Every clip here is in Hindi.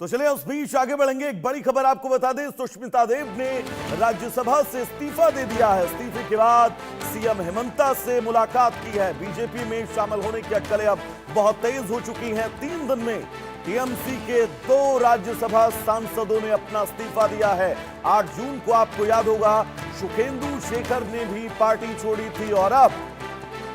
तो चलिए उस बीच आगे बढ़ेंगे। एक बड़ी खबर आपको बता दें, सुष्मिता देव ने राज्यसभा से इस्तीफा दे दिया है। इस्तीफे के बाद सीएम हेमंता से मुलाकात की है। बीजेपी में शामिल होने की अटकलें अब बहुत तेज हो चुकी हैं। 3 दिन में टीएमसी के 2 राज्यसभा सांसदों ने अपना इस्तीफा दिया है। 8 जून को आपको याद होगा सुखेंदु शेखर ने भी पार्टी छोड़ी थी और अब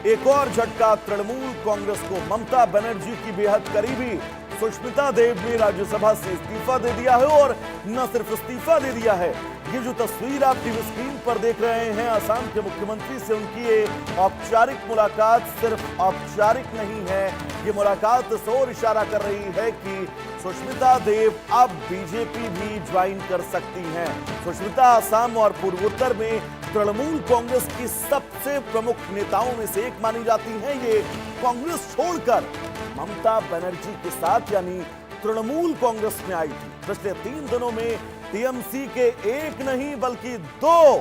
एक और झटका तृणमूल कांग्रेस को। ममता बनर्जी की बेहद करीबी सुष्मिता देव ने राज्यसभा से इस्तीफा दे दिया है और न सिर्फ इस्तीफा दे दिया है, ये जो तस्वीर आप टीवी स्क्रीन पर देख रहे हैं असम के मुख्यमंत्री से उनकी ये औपचारिक मुलाकात सिर्फ औपचारिक नहीं है, ये मुलाकात इस ओर इशारा कर रही है कि सुष्मिता देव अब बीजेपी भी ज्वाइन कर सकती हैं। सुष्मिता असम और पूर्वोत्तर में तृणमूल कांग्रेस की सबसे प्रमुख नेताओं में से एक मानी जाती हैं। ये कांग्रेस छोड़कर ममता बनर्जी के साथ यानी तृणमूल कांग्रेस में आई थी। पिछले 3 दिनों में टीएमसी के 1 नहीं बल्कि 2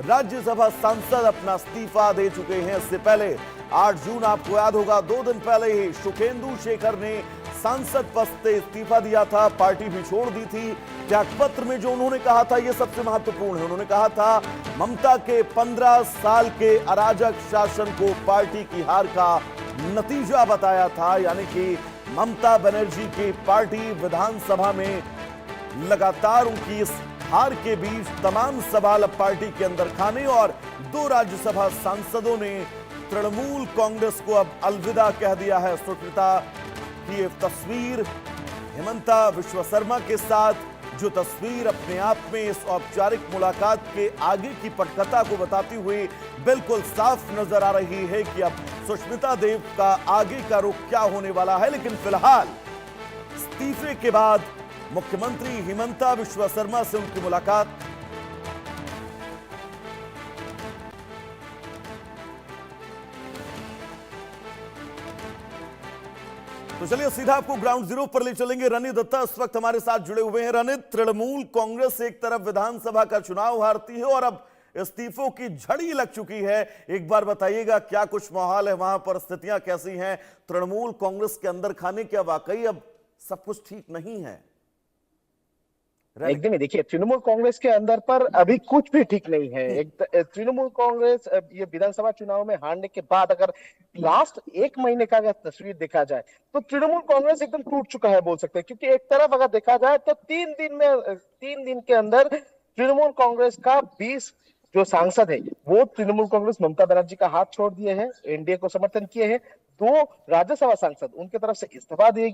राज्यसभा सांसद अपना इस्तीफा दे चुके हैं। इससे पहले 8 जून आपको याद होगा 2 दिन पहले ही सुखेंदु शेखर ने सांसद पद से इस्तीफा दिया था, पार्टी भी छोड़ दी थी। त्यागपत्र में जो उन्होंने कहा था यह सबसे महत्वपूर्ण है। उन्होंने कहा था ममता के 15 साल के अराजक शासन को पार्टी की हार का नतीजा बताया था, यानी कि ममता बनर्जी की पार्टी विधानसभा में लगातार उनकी इस हार के बीच तमाम सवाल अब पार्टी के अंदर खाने और 2 राज्यसभा सांसदों ने तृणमूल कांग्रेस को अब अलविदा कह दिया है। सुष्मिता की ये तस्वीर हेमंता विश्व शर्मा के साथ, जो तस्वीर अपने आप में इस औपचारिक मुलाकात के आगे की पटकथा को बताती हुई बिल्कुल साफ नजर आ रही है कि अब सुष्मिता देव का आगे का रुख क्या होने वाला है। लेकिन फिलहाल इस्तीफे के बाद मुख्यमंत्री हेमंता विश्व शर्मा से उनकी मुलाकात। तो चलिए सीधा आपको ग्राउंड जीरो पर ले चलेंगे। रनित दत्ता इस वक्त हमारे साथ जुड़े हुए हैं। रनित, तृणमूल कांग्रेस एक तरफ विधानसभा का चुनाव हारती है और अब इस्तीफों की झड़ी लग चुकी है। एक बार बताइएगा क्या कुछ माहौल है वहां पर, स्थितियां कैसी हैं तृणमूल कांग्रेस के अंदर खाने? क्या वाकई अब सब कुछ ठीक नहीं है? एकदम ही देखिए, तृणमूल कांग्रेस के अंदर पर अभी कुछ भी ठीक नहीं है। एक तृणमूल कांग्रेस ये विधानसभा चुनाव में हारने के बाद अगर लास्ट 1 महीने का अगर तस्वीर देखा जाए तो तृणमूल कांग्रेस एकदम टूट चुका है बोल सकते हैं। क्योंकि एक तरफ अगर देखा जाए तो 3 दिन के अंदर तृणमूल कांग्रेस का 20 जो सांसद है वो तृणमूल कांग्रेस ममता बनर्जी का हाथ छोड़ दिए हैं, एनडीए को समर्थन किए हैं। 2 राज्यसभा सांसद उनके तरफ से इस्तीफा दे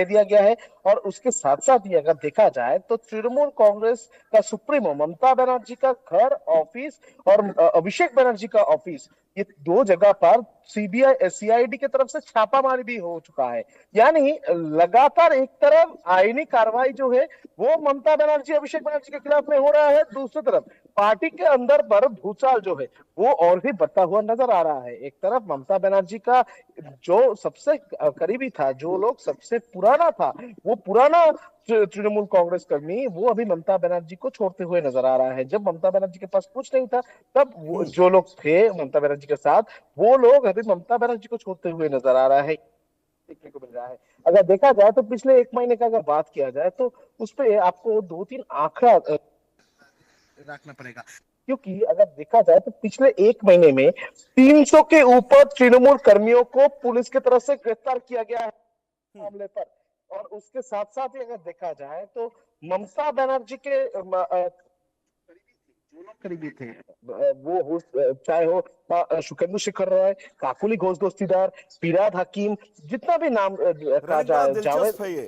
दिया गया है। और उसके साथ साथ ही अगर देखा जाए तो तृणमूल कांग्रेस का सुप्रीमो ममता बनर्जी का घर, ऑफिस और अभिषेक बनर्जी का ऑफिस, ये 2 जगह पर सीआईडी की तरफ से छापामारी भी हो चुका है। यानी लगातार एक तरफ आईनी कार्रवाई जो है वो ममता बनर्जी, अभिषेक बनर्जी के खिलाफ में हो रहा है, दूसरी तरफ पार्टी के अंदर पर भूचाल जो है वो और भी बढ़ता हुआ नजर आ रहा है। एक तरफ ममता बनर्जी का जो सबसे करीबी था, जो लोग सबसे पुराना था, वो पुराना तृणमूल कांग्रेस कर्मी वो अभी ममता बनर्जी को छोड़ते हुए नजर आ रहा है। जब ममता बनर्जी के पास कुछ नहीं था तब वो जो लोग थे ममता बनर्जी के साथ वो लोग अभी ममता बनर्जी को छोड़ते हुए नजर आ रहा है, देखने को मिल रहा है। अगर देखा जाए तो पिछले 1 महीने का अगर बात किया जाए तो उस पर आपको 2-3 आंकड़ा रखना पड़ेगा। क्योंकि अगर देखा जाए तो पिछले 1 महीने में 300 के ऊपर तृणमूल कर्मियों को पुलिस की तरफ से गिरफ्तार किया गया है मामले पर। और उसके साथ साथ ही अगर देखा जाए तो ममता बनर्जी के करीबी थे वो चाहे हो सुखेंदु शेखर रॉय, काकुली घोष दस्तीदार, फिरहाद हकीम, जितना भी नाम कहा जाए, दिलचस्प है ये,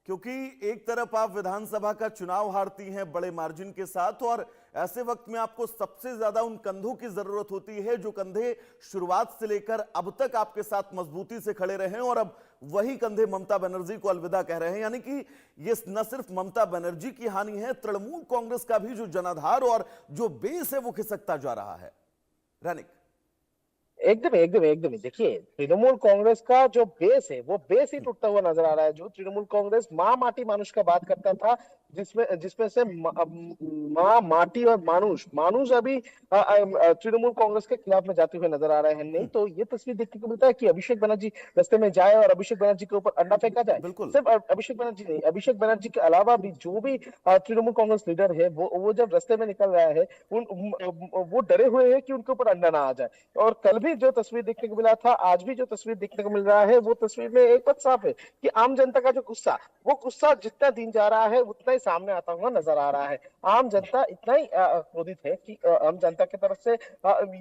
क्योंकि एक तरफ आप विधानसभा का चुनाव हारती हैं बड़े मार्जिन के साथ और ऐसे वक्त में आपको सबसे ज्यादा उन कंधों की जरूरत होती है जो कंधे शुरुआत से लेकर अब तक आपके साथ मजबूती से खड़े रहे और अब वही कंधे ममता बनर्जी को अलविदा कह रहे हैं। यानी कि ये न सिर्फ ममता बनर्जी की हानि है, तृणमूल कांग्रेस का भी जो जनाधार और जो बेस है वो खिसकता जा रहा है। रनिक, एकदम देखिए, तृणमूल कांग्रेस का जो बेस है वो बेस ही टूटता हुआ नजर आ रहा है। जो तृणमूल कांग्रेस माँ माटी मानुष का बात करता था जिसमें जिसमें से माँ माटी और मानुष मानुष अभी तृणमूल कांग्रेस के खिलाफ में जाते हुए नजर आ रहे हैं। नहीं तो ये तस्वीर देखने को मिलता है कि अभिषेक बनर्जी रास्ते में जाए और अभिषेक बनर्जी के ऊपर अंडा फेंका जाए। बिल्कुल। सिर्फ अभिषेक बनर्जी नहीं, अभिषेक बनर्जी के अलावा भी जो भी तृणमूल कांग्रेस लीडर है वो जब रास्ते में निकल रहा है वो डरे हुए हैं कि उनके ऊपर अंडा ना आ जाए। और कल भी जो तस्वीर देखने को मिला था, आज भी जो तस्वीर देखने को मिल रहा है, वो तस्वीर में एक बात साफ है कि आम जनता का जो गुस्सा, वो गुस्सा जितना दिन जा रहा है उतना ही सामने आता हुआ नजर आ रहा है। आम जनता इतना ही क्रोधित है कि आम जनता की तरफ से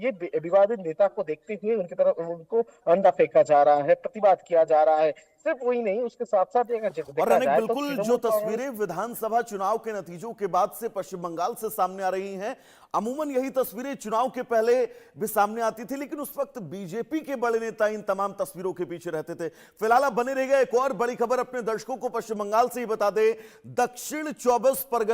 ये विवादित नेता को देखते हुए उनकी तरफ उनको अंडा फेंका जा रहा है, प्रतिवाद किया जा रहा है। सिर्फ वही नहीं, उसके साथ साथ अगर और देखा अनेक जाए तो बिल्कुल जो तृणमूल तस्वीरें विधानसभा चुनाव के नतीजों के बाद से पश्चिम बंगाल से सामने आ रही हैं, अमूमन यही तस्वीरें चुनाव के पहले भी सामने आती थी, लेकिन उस वक्त बीजेपी के बड़े नेता इन तमाम तस्वीरों के पीछे रहते थे। फिलहाल आप बने रहिएगा, एक और बड़ी खबर अपने दर्शकों को पश्चिम बंगाल से ही बता दें। दक्षिण 24 परगना